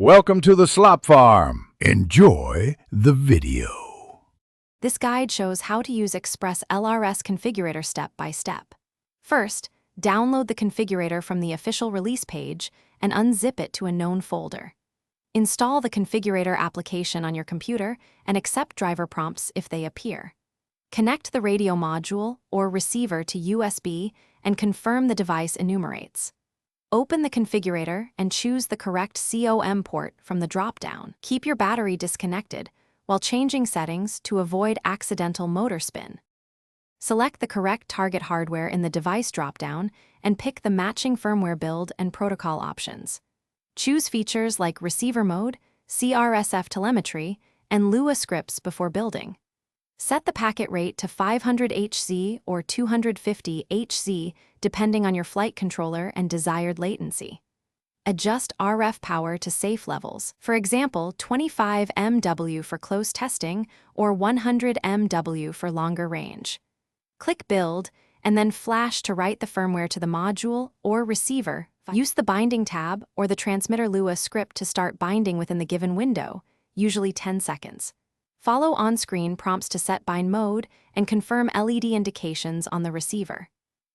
Welcome to the Slop Farm. Enjoy the video. This guide shows how to use Expresslrs Configurator step by step. First, download the configurator from the official release page and unzip it to a known folder. Install the configurator application on your computer and accept driver prompts if they appear. Connect the radio module or receiver to USB and confirm the device enumerates. Open the configurator and choose the correct COM port from the drop-down. Keep your battery disconnected while changing settings to avoid accidental motor spin. Select the correct target hardware in the device drop-down and pick the matching firmware build and protocol options. Choose features like receiver mode, CRSF telemetry, and Lua scripts before building. Set the packet rate to 500 Hz or 250 Hz depending on your flight controller and desired latency. Adjust RF power to safe levels, for example 25 MW for close testing or 100 MW for longer range. Click Build and then flash to write the firmware to the module or receiver. Use the Binding tab or the Transmitter Lua script to start binding within the given window, usually 10 seconds. Follow on-screen prompts to set bind mode and confirm LED indications on the receiver.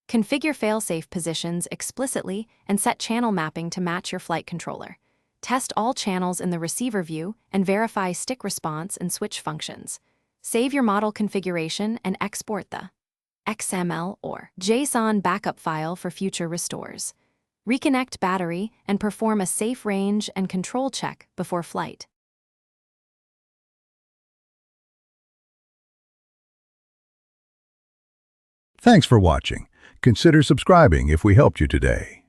Configure failsafe positions explicitly and set channel mapping to match your flight controller. Test all channels in the receiver view and verify stick response and switch functions. Save your model configuration and export the XML or JSON backup file for future restores. Reconnect battery and perform a safe range and control check before flight. Thanks for watching. Consider subscribing if we helped you today.